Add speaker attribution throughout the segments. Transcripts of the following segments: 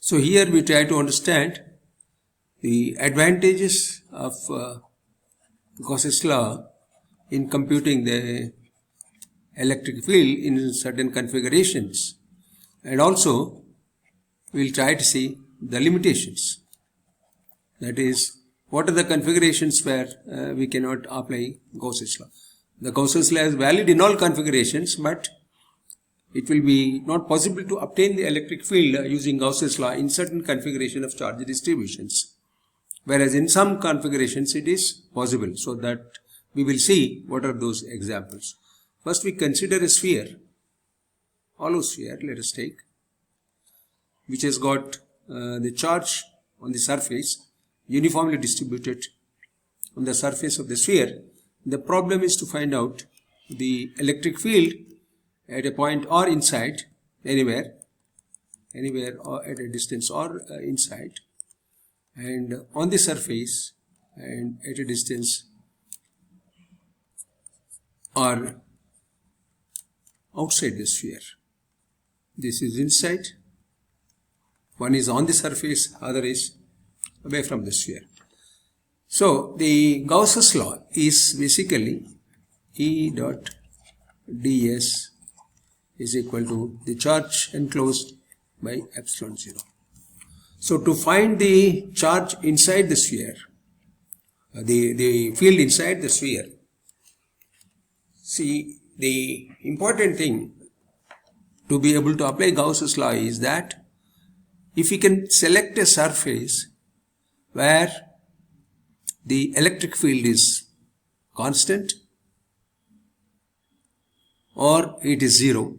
Speaker 1: So here we try to understand the advantages of Gauss's law in computing the electric field in certain configurations, and also we will try to see the limitations. That is, what are the configurations where we cannot apply Gauss's law. The Gauss's law is valid in all configurations, but it will be not possible to obtain the electric field using Gauss's law in certain configuration of charge distributions, whereas in some configurations it is possible. So that we will see what are those examples. First we consider a sphere, hollow sphere, let us take, which has got the charge on the surface uniformly distributed on the surface of the sphere. The problem is to find out the electric field at a point or inside, anywhere or at a distance or inside, and on the surface and at a distance or outside the sphere. This is inside, one is on the surface, other is away from the sphere. So the Gauss's law is basically E dot ds is equal to the charge enclosed by epsilon 0. So to find the charge inside the sphere, the field inside the sphere, see, the important thing to be able to apply Gauss's law is that if we can select a surface where the electric field is constant or it is zero,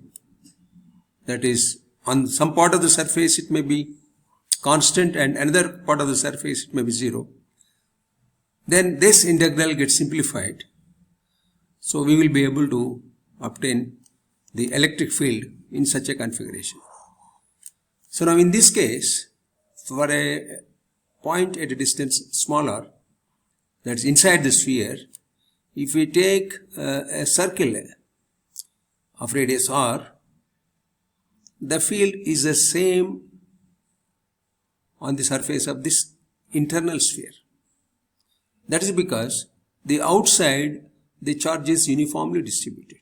Speaker 1: that is, on some part of the surface it may be constant and another part of the surface it may be zero, then this integral gets simplified. So we will be able to obtain the electric field in such a configuration. So now in this case, for a point at a distance smaller, that's inside the sphere, if we take a circle of radius r, the field is the same on the surface of this internal sphere. That is because the outside the charge is uniformly distributed.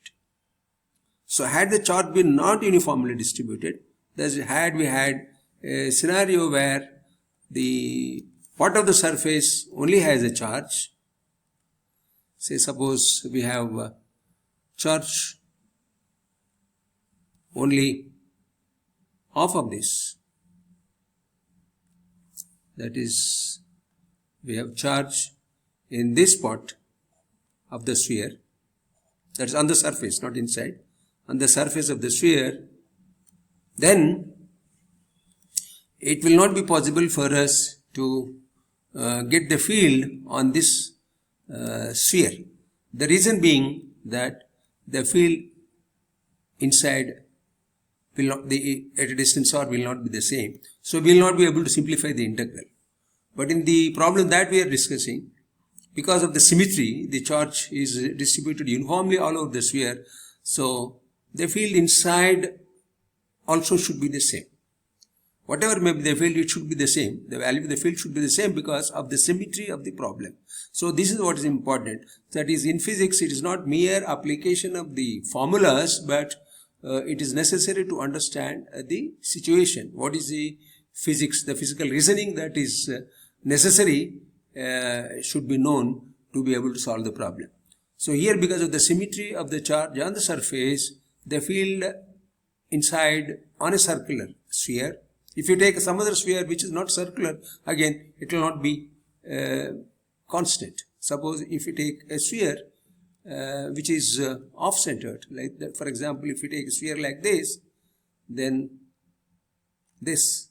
Speaker 1: So had the charge been not uniformly distributed, that is, had we had a scenario where the part of the surface only has a charge, say suppose we have charge only half of this, that is, we have charge in this part of the sphere, that is on the surface, not inside, on the surface of the sphere, then it will not be possible for us to get the field on this sphere. The reason being that the field inside will not, at a distance r will not be the same. So we will not be able to simplify the integral. But in the problem that we are discussing, because of the symmetry, the charge is distributed uniformly all over the sphere. So the field inside also should be the same. Whatever may be the field, it should be the same. The value of the field should be the same because of the symmetry of the problem. So this is what is important. That is, in physics, it is not mere application of the formulas, but it is necessary to understand the situation. What is the physics, the physical reasoning that is necessary should be known to be able to solve the problem. So here, because of the symmetry of the charge on the surface, the field inside on a circular sphere, if you take some other sphere which is not circular, again it will not be constant. Suppose if you take a sphere which is off-centered, like that, for example, if you take a sphere like this, then this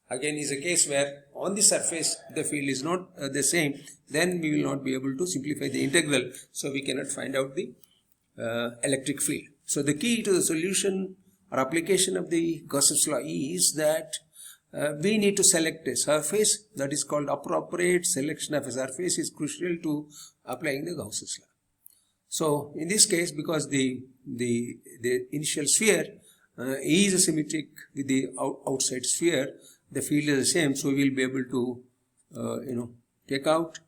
Speaker 1: again is a case where on the surface the field is not the same, then we will not be able to simplify the integral, so we cannot find out the electric field. So the key to the solution or application of the Gauss's law is that we need to select a surface. That is called appropriate selection of a surface is crucial to applying the Gauss's law. So in this case, because the initial sphere is symmetric with the outside sphere, the field is the same, so we will be able to take out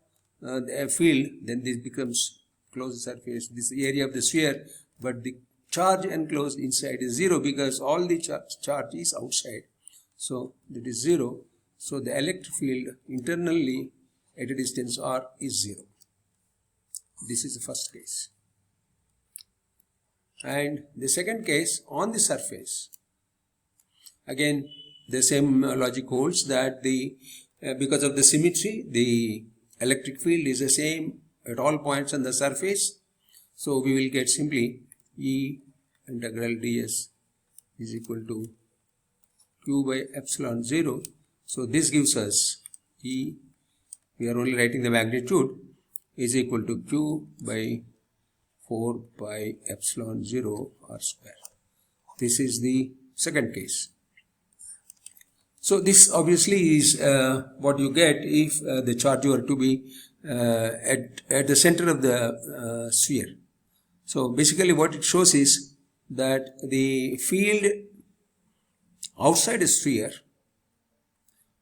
Speaker 1: the field. Then this becomes closed surface, this area of the sphere, but the charge enclosed inside is 0 because all the charge is outside, so that is 0. So the electric field internally at a distance r is 0. This is the first case. And the second case, on the surface, again the same logic holds, that because of the symmetry, the electric field is the same at all points on the surface. So we will get simply E integral ds is equal to q by epsilon 0. So this gives us E, we are only writing the magnitude, is equal to q by 4 pi epsilon 0 r square. This is the second case. So this obviously is what you get if the charge were to be at the center of the sphere. So basically what it shows is that the field outside a sphere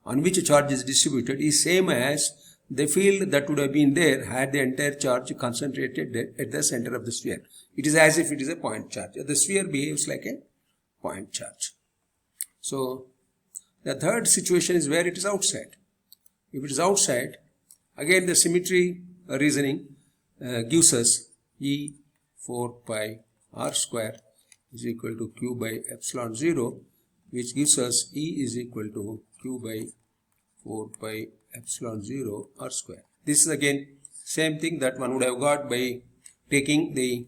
Speaker 1: on which a charge is distributed is same as the field that would have been there had the entire charge concentrated at the center of the sphere. It is as if it is a point charge. The sphere behaves like a point charge. So the third situation is where it is outside. If it is outside, again the symmetry reasoning gives us E 4 pi r square is equal to q by epsilon 0, which gives us E is equal to q by 4 pi epsilon 0 r square. This is again same thing that one would have got by taking the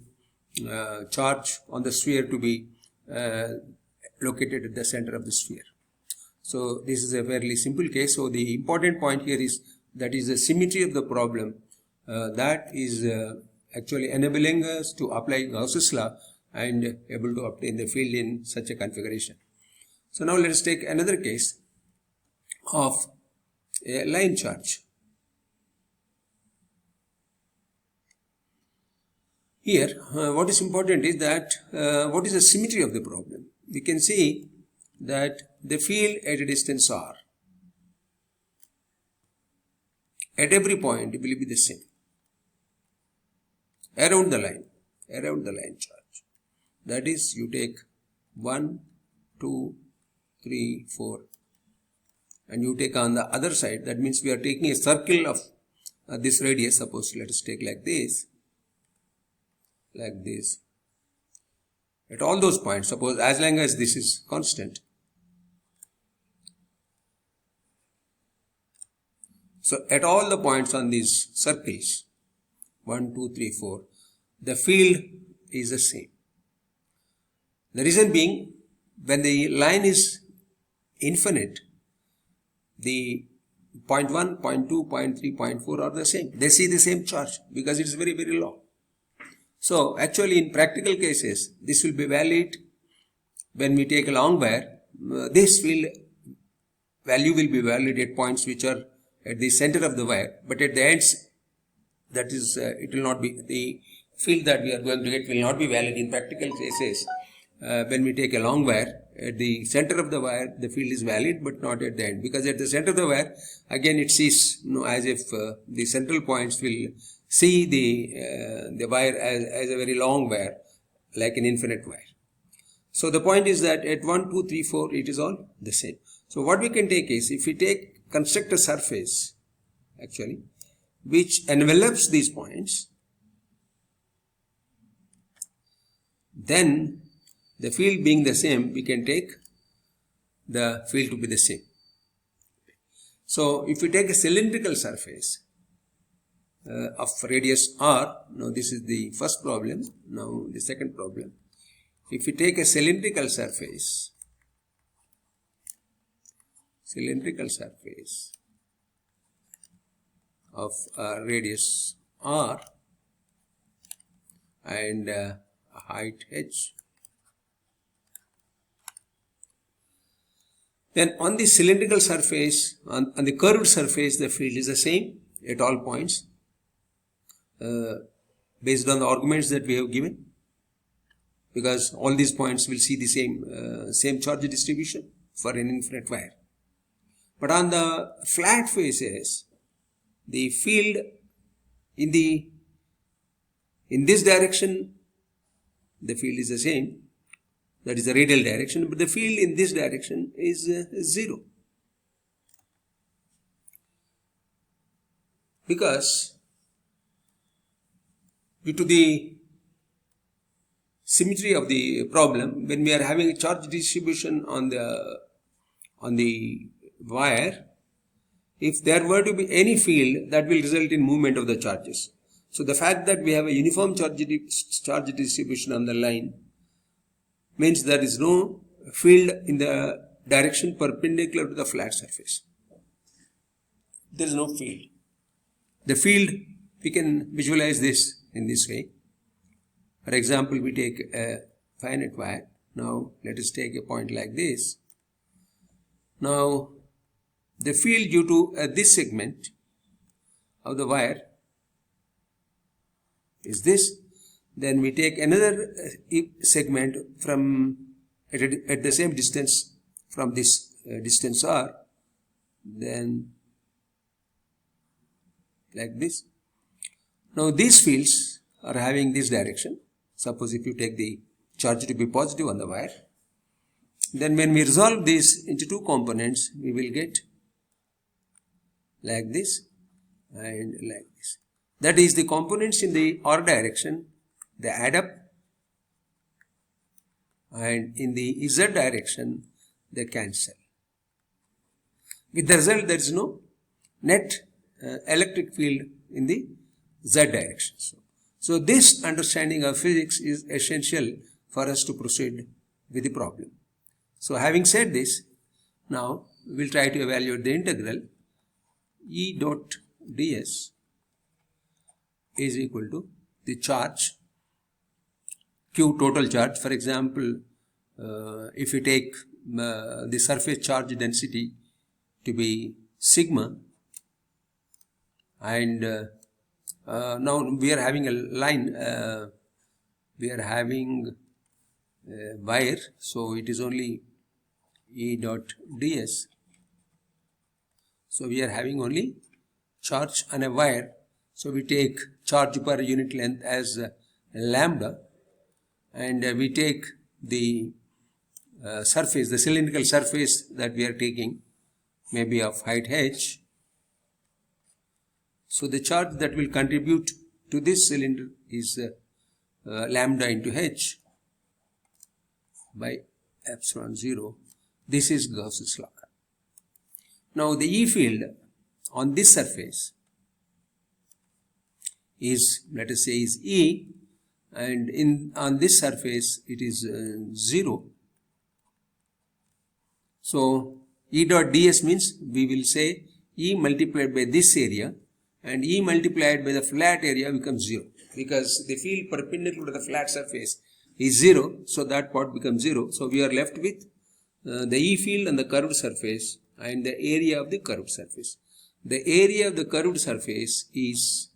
Speaker 1: charge on the sphere to be located at the center of the sphere. So this is a fairly simple case. So the important point here is that is the symmetry of the problem that is actually enabling us to apply Gauss's law and able to obtain the field in such a configuration. So now let us take another case of a line charge. Here what is important is that what is the symmetry of the problem. We can see that the field at a distance r at every point will be the same around the line charge. That is, you take 1, 2, 3, 4 and you take on the other side. That means we are taking a circle of this radius. Suppose let us take like this, at all those points. Suppose as long as this is constant. So at all the points on these circles, 1, 2, 3, 4, the field is the same. The reason being, when the line is infinite, the point 1, point 2, point 3, point 4 are the same. They see the same charge because it is very, very low. So actually in practical cases, this will be valid when we take a long wire. This field value will be valid at points which are at the center of the wire, but at the ends, that is, it will not be, the field that we are going to get will not be valid in practical cases. When we take a long wire, at the center of the wire, the field is valid, but not at the end, because at the center of the wire, again it sees as if the central points will see the wire as a very long wire, like an infinite wire. So the point is that at 1, 2, 3, 4, it is all the same. So what we can take is, if we construct a surface, actually, which envelops these points, then the field being the same, we can take the field to be the same. So if we take a cylindrical surface of radius r, now this is the first problem, now the second problem. If we take a cylindrical surface of radius r and height h, then on the cylindrical surface, on the curved surface, the field is the same at all points based on the arguments that we have given, because all these points will see the same charge distribution for an infinite wire. But on the flat faces, the field in this direction, the field is the same, that is the radial direction, but the field in this direction is 0. Because due to the symmetry of the problem, when we are having a charge distribution on the wire, if there were to be any field, that will result in movement of the charges. So the fact that we have a uniform charge distribution on the line means there is no field in the direction perpendicular to the flat surface. There is no field. The field, we can visualize this in this way. For example, we take a finite wire. Now let us take a point like this. Now the field due to this segment of the wire is this. Then we take another segment from at the same distance from this distance r, then like this. Now these fields are having this direction. Suppose if you take the charge to be positive on the wire, then when we resolve this into two components, we will get like this and like this. That is, the components in the r direction, they add up, and in the z direction they cancel. With the result, there is no net electric field in the z direction. So this understanding of physics is essential for us to proceed with the problem. So having said this, now we will try to evaluate the integral. E dot ds is equal to the charge Q, total charge. For example, if you take the surface charge density to be sigma, and now we are having a line, we are having a wire, so it is only E dot ds. So we are having only charge on a wire, so we take charge per unit length as lambda, and we take the surface, the cylindrical surface that we are taking, maybe of height h. So the charge that will contribute to this cylinder is lambda into h by epsilon 0. This is Gauss's law. Now the E field on this surface is, let us say, is E, and on this surface it is 0. So E dot ds means we will say E multiplied by this area, and E multiplied by the flat area becomes 0, because the field perpendicular to the flat surface is 0, so that part becomes 0. So we are left with the E field on the curved surface and the area of the curved surface. The area of the curved surface is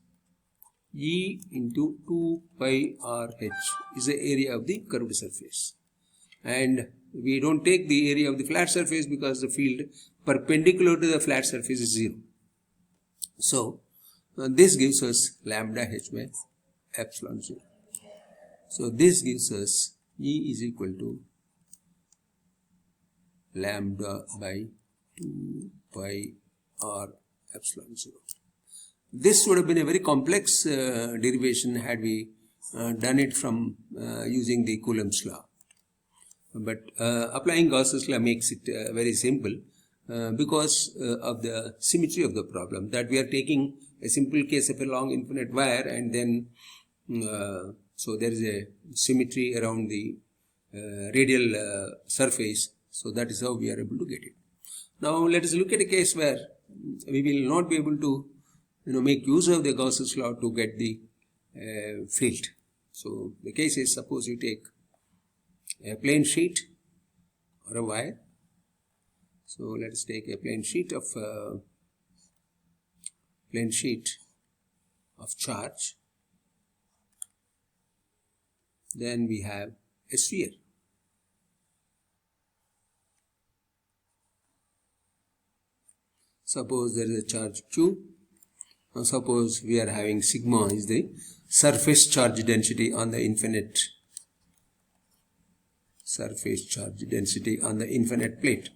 Speaker 1: E into 2 pi r h is the area of the curved surface, and we don't take the area of the flat surface because the field perpendicular to the flat surface is 0. So this gives us lambda h by epsilon 0. So this gives us E is equal to lambda by 2 pi r epsilon 0. This would have been a very complex derivation had we done it from using the Coulomb's law. But applying Gauss's law makes it very simple because of the symmetry of the problem, that we are taking a simple case of a long infinite wire, and then so there is a symmetry around the radial surface. So that is how we are able to get it. Now let us look at a case where we will not be able to make use of the Gauss's law to get the field. So the case is, suppose you take a plain sheet or a wire. So let us take a plain sheet of charge. Then we have a sphere. Suppose there is a charge Q. Now suppose we are having sigma is the surface charge density on the infinite plate.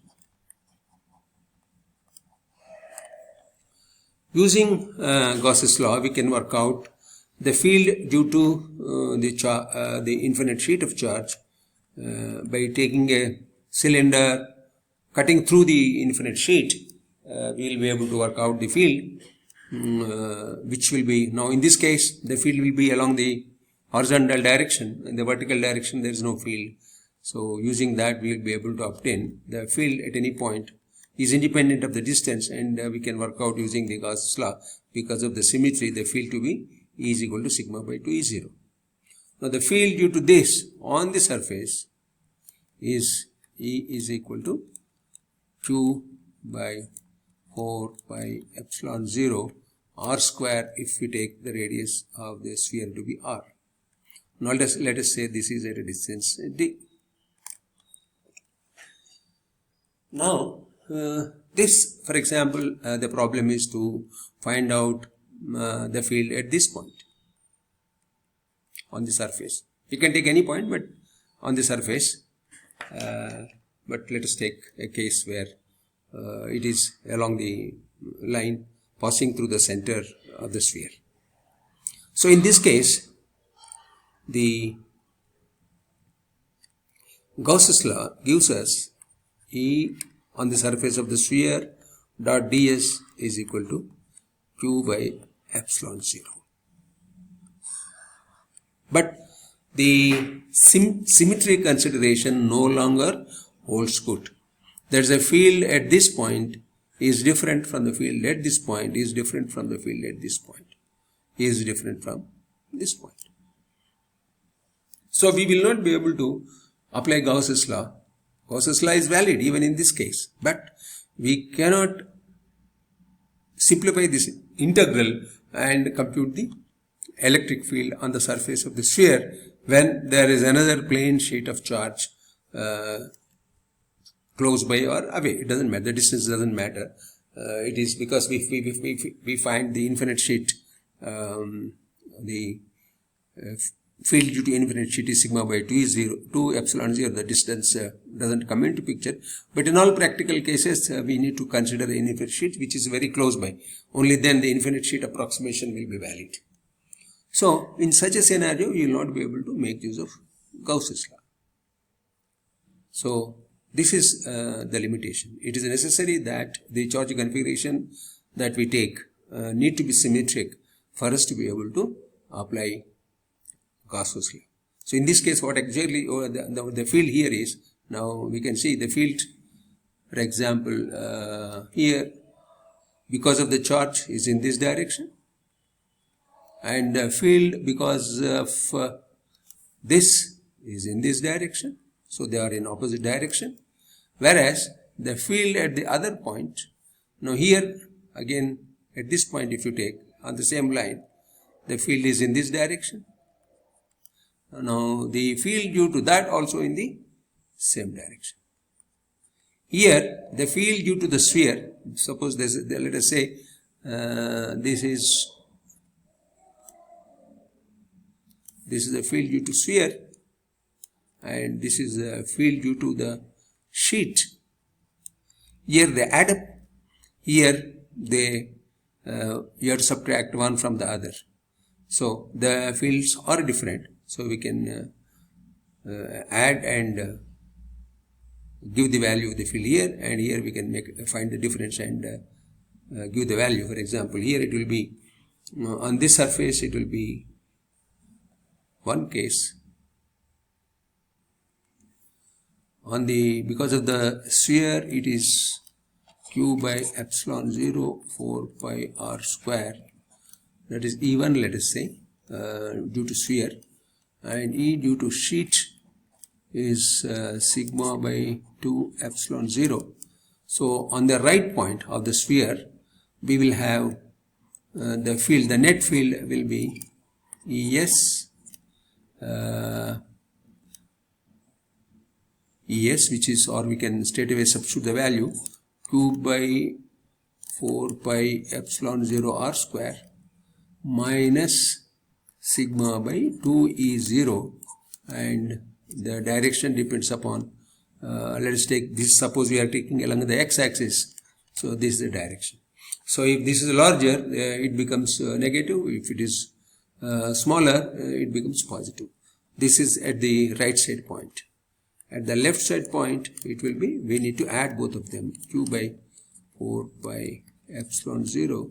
Speaker 1: Using Gauss's law, we can work out the field due to the infinite sheet of charge by taking a cylinder, cutting through the infinite sheet. We will be able to work out the field, which will be, now in this case, the field will be along the horizontal direction. In the vertical direction, there is no field. So using that, we will be able to obtain the field at any point is independent of the distance, and we can work out using the Gauss's law, because of the symmetry, the field to be E is equal to sigma by 2 E0. Now the field due to this on the surface is E is equal to Q by 4 pi epsilon 0 r square if we take the radius of the sphere to be r. Now let us say this is at a distance d. Now this, for example, the problem is to find out the field at this point on the surface. You can take any point, but on the surface. But let us take a case where it is along the line passing through the center of the sphere. So in this case, the Gauss's law gives us E on the surface of the sphere dot ds is equal to Q by epsilon 0. But the symmetry consideration no longer holds good. There is a field at this point is different from the field at this point, is different from the field at this point, is different from this point. So we will not be able to apply Gauss's law. Gauss's law is valid even in this case, but we cannot simplify this integral and compute the electric field on the surface of the sphere when there is another plane sheet of charge close by or away. It doesn't matter, the distance doesn't matter. It is because we find the infinite sheet, the field due to infinite sheet is sigma by 2 epsilon 0. The distance doesn't come into picture. But in all practical cases, we need to consider the infinite sheet, which is very close by. Only then the infinite sheet approximation will be valid. So in such a scenario, you will not be able to make use of Gauss's law. So this is the limitation. It is necessary that the charge configuration that we take need to be symmetric for us to be able to apply Gauss's law. So in this case, what exactly the field here is, now we can see the field, for example, here, because of the charge is in this direction, and the field because of this is in this direction, so they are in opposite direction. Whereas the field at the other point, now here again at this point, if you take on the same line, the field is in this direction. Now the field due to that also in the same direction. Here the field due to the sphere, suppose let us say this is the field due to sphere, and this is the field due to the sheet. Here they add up, here they you have to subtract one from the other. So the fields are different. So we can add and give the value of the field here, and here we can find the difference and give the value. For example, here it will be on this surface it will be one case. Because of the sphere, it is Q by epsilon 0 4 pi r square, that is E1, let us say, due to sphere, and E due to sheet is sigma by 2 epsilon 0. So on the right point of the sphere, we will have the field, the net field will be ES, which is, or we can straight away substitute the value, Q by 4 pi epsilon 0 r square minus sigma by 2 E0, and the direction depends upon, let us take this, suppose we are taking along the x-axis, so this is the direction. So if this is larger, it becomes negative. If it is smaller, it becomes positive. This is at the right side point. At the left side point, it will be, we need to add both of them, q by 4 pi epsilon 0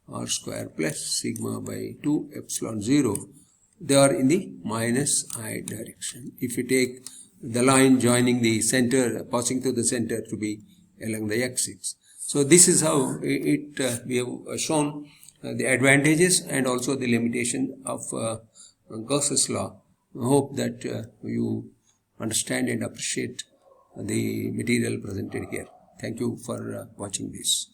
Speaker 1: r square plus sigma by 2 epsilon 0. They are in the minus I direction. If you take the line joining the center, passing through the center to be along the x-axis. So this is how we have shown the advantages and also the limitation of Gauss's law. I hope that you understand and appreciate the material presented here. Thank you for watching this.